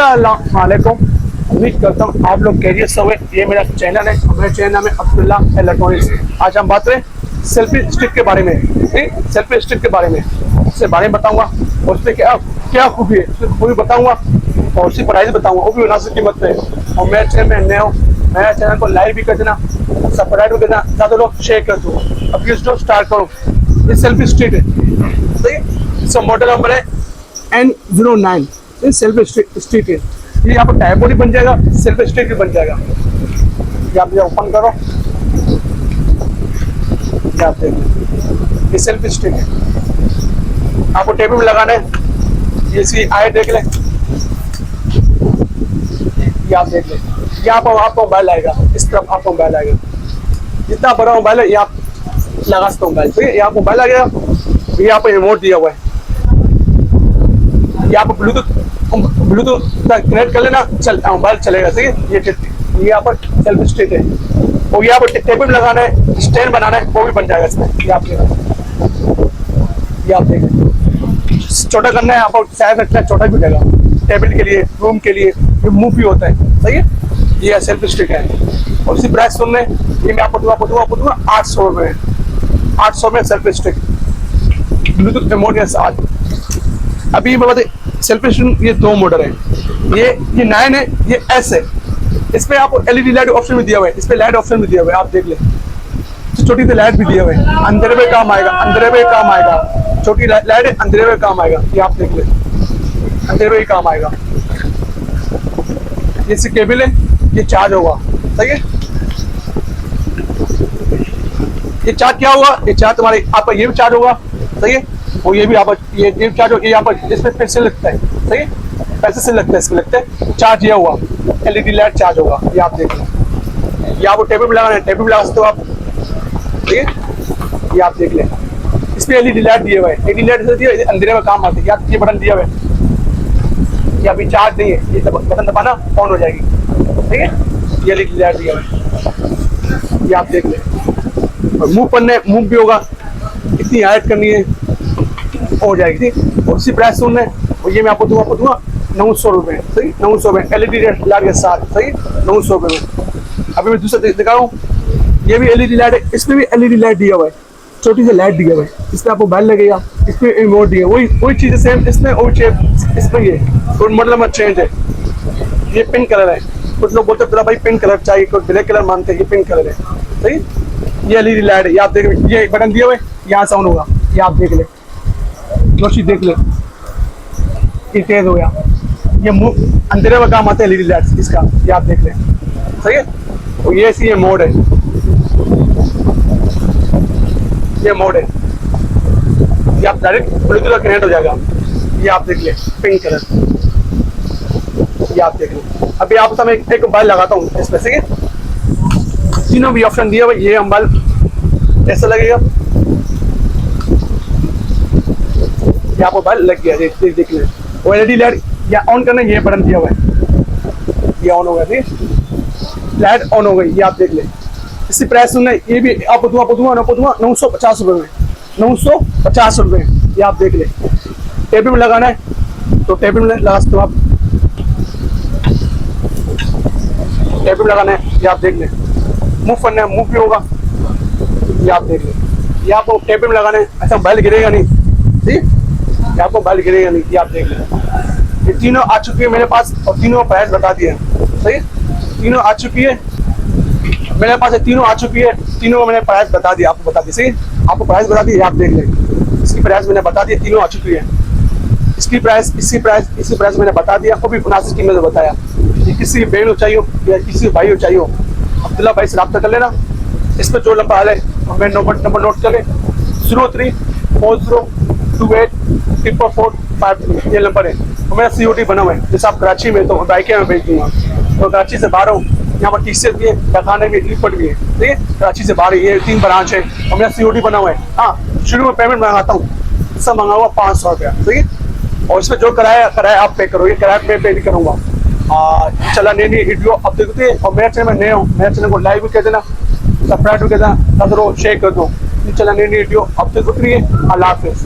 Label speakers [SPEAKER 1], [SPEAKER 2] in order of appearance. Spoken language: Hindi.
[SPEAKER 1] अस्सलाम वालेकुम। उम्मीद करता हूँ आप लोग कैरियर से हुए। ये मेरा चैनल है, मेरे चैनल नाम है अब्दुल्ला इलेक्ट्रॉनिक्स। आज हम बात करें सेल्फी स्टिक के बारे में। सेल्फी स्टिक के बारे में उससे बारे में बताऊंगा, और उसमें क्या क्या खूबी है उसकी खूबी बताऊंगा, और उसकी प्राइस बताऊंगा, वो भी मुनासिब कीमत पे। और मेरे चैनल में नए हो, मेरे चैनल को लाइक भी कर देना, सब्सक्राइब भी कर देना, ज़्यादा लोग शेयर कर दो। अब ये स्टार्ट करो। ये सेल्फी स्टिक है, सही है। इसका मॉडल नंबर है N09। ये सेल्फी स्टिक है। ये यहाँ पर टाइप बॉडी बन जाएगा, सेल्फी स्टिक भी बन जाएगा। ये आप ओपन करो, ये आप देखिए, ये सेल्फी स्टिक है। आपको टेबल में लगाना है। ये इसकी आए देख ले, ये आप देख ले। यहाँ पर आपको मोबाइल आएगा, इस तरफ आपको मोबाइल आएगा। जितना बड़ा मोबाइल है ये आप लगा सकते हो मोबाइल, ठीक है। यहाँ मोबाइल आ गया, यहाँ पर रिमोट दिया हुआ है। यहाँ पर ब्लूटूथ कनेक्ट कर लेना, मोबाइल चलेगा, ठीक है। ये यहाँ पर सेल्फी स्टिक है। और यहाँ पर टेबल लगाना है, स्टैंड बनाना है, वो भी बन जाएगा इसमें। ये आप देखें, छोटा करना है, आपको साइज रखना है, छोटा भी हो जाएगा। टेबल के लिए, रूम के लिए, ये मूव भी होता है, सही है। ये सेल्फी स्टिक है। और इसी प्राइस सुन लें, ये मैं आपको दूंगा 800 रुपये। 800 में सेल्फी स्टिक, ब्लूटूथ रिमोट के साथ। अभी मैं बता, सेल्फी स्टिक ये दो मॉडल है। ये 9 है, ये S है। इसमें आपको LED लाइट ऑप्शन भी दिया हुआ है, इस पे लाइट ऑप्शन भी दिया हुआ है, आप देख ले। छोटी सी लाइट भी दिया हुआ है, अंधेरे में काम आएगा, अंधेरे में काम आएगा। छोटी लाइट है, अंधेरे में काम आएगा, ये आप देख ले, अंधेरे में ही काम आएगा। ये सी केबल है, ये चार्ज होगा, सही है। ये चार्ज क्या होगा, ये चार्ज तुम्हारे आपका ये भी चार्ज होगा, सही है। और ये भी आप ये चार्ज हो, ये यहाँ पर इसमें पैसे लगता है, सही है। पैसे से लगता है, इसमें लगता है चार्ज। ये हुआ LED लाइट चार्ज होगा, ये आप देख लें। ये आपको टेबल पे लगाना है, टेबल पे लगा सकते हो आप, ठीक है। ये आप देख लें, इस पे LED लाइट दिए हुए हैं। LED लाइट से दिया अंधेरे में काम आती है। ये बटन दिया हुआ है, ये अभी चार्ज नहीं है, ये बटन दबाना ऑन हो जाएगी, ठीक है। ये LED लाइट दिया हुआ है, ये आप देख लें। और मूव करना है, मूव भी होगा, इतनी हाइट करनी है, हो जाएगी, ठीक। और उसी प्राइस सुन लें। और ये मैं आपको दूंगा 900 रुपये, सही। 900 रुपये LED लाइट के साथ, सही। 900 रुपये में। अभी मैं दूसरा दिखा रहा हूँ, ये भी LED लाइट है, इसमें भी LED लाइट दिया हुआ है, छोटी सी लाइट दिया हुआ है। इसमें आपको मोबाइल लगेगा, इसमें रिमोट दिया, वही चीज़ सेम इसमें, वही चीज इसमें। ये तो मॉडल नंबर चेंज है। ये पिंक कलर है, कुछ लोग बोलते हैं भाई पिंक कलर चाहिए, कोई ब्लैक कलर मानते हैं, ये पिंक कलर है, सही। ये LED लाइट है, ये आप देख ले, ये बटन दिया हुआ है, यहाँ साउंड होगा, ये आप देख ले, रोशनी देख ले, ये तेज हो गया। ये अंधेरे में काम आते हैं LED लाइट्स इसका, ये आप देख लें, सही है। और ये सी ये मोड है, ये मोड है, ये आप डायरेक्ट ब्लूटूथ कनेक्ट हो जाएगा। ये आप देख लें, पिंक कलर, ये आप देख लें। अभी आप मैं एक मोबाइल लगाता हूँ इसमें, सही है। तीनों भी ऑप्शन दिया हुआ। ये मोबाइल ऐसा लगेगा, ये आप मोबाइल लग गया, देख लें। और LED लाइट या ऑन करना, ये बटन दिया हुआ है, ये ऑन होगा, ठीक है। लाइट ऑन हो गई, ये आप देख ले। इसी प्राइस सुनना, ये भी आपको दूंगा 950 रुपये में। 950 रुपये, ये आप देख ले। टेबल में लगाना है तो टेबल में लगा सकते हो आप, टेबल में लगाना है, ये आप देख ले। मूव करना है, मूव भी होगा, ये आप देख ले। ये आपको टेबल में लगाना है, ऐसा मोबाइल गिरेगा नहीं, ठीक है। आपको मोबाइल गिरेगा नहीं, ये आप देख लें। ये तीनों आ चुकी है मेरे पास, और तीनों प्राइस बता दिए, सही। तीनों आ चुकी है मेरे पास, तीनों आ चुकी है, तीनों को मैंने प्राइस बता दिया, आपको बता दी, सही। आपको प्राइस बता दी, आप देख लें। इसकी प्राइस मैंने बता दी, तीनों आ चुकी है। इसकी प्राइस, इसी प्राइस मैंने बता दिया, वो भी मुनासिब कीमत में बताया। ये किसी की बहन हो चाहिए या किसी भाई हो चाहिए, अब्दुल्ला भाई से रब्ता कर लेना। इस पर जो नंबर आ रहा है, मैं नंबर नोट करें, 0340284453, ये नंबर है। तो मेरा COD बना हुआ है। जैसे आप कराची में, तो बाइकें में भेज दूंगा। तो कराची से बाहर हूँ, यहाँ पर TCS भी है, डकाने भी, लिपट भी है, ठीक है। कराची से बाहर ये 3 ब्रांच है, और मेरा COD बना हुआ है। हाँ, शुरू में पेमेंट मंगाता हूँ, इसका मंगा हुआ 500 रुपया, ठीक है। और इसमें जो कराया आप पे करो, ये किराया मैं पे नहीं करूँगा। चला नई वीडियो अब देखते हैं। और मेरे चैनल में नए हो, मेरे चैनल को लाइक भी कर देना, सब्सक्राइब भी कर देना, शेयर कर दो। चला नई वीडियो अब देखते रहिए। अल्लाह हाफिज़।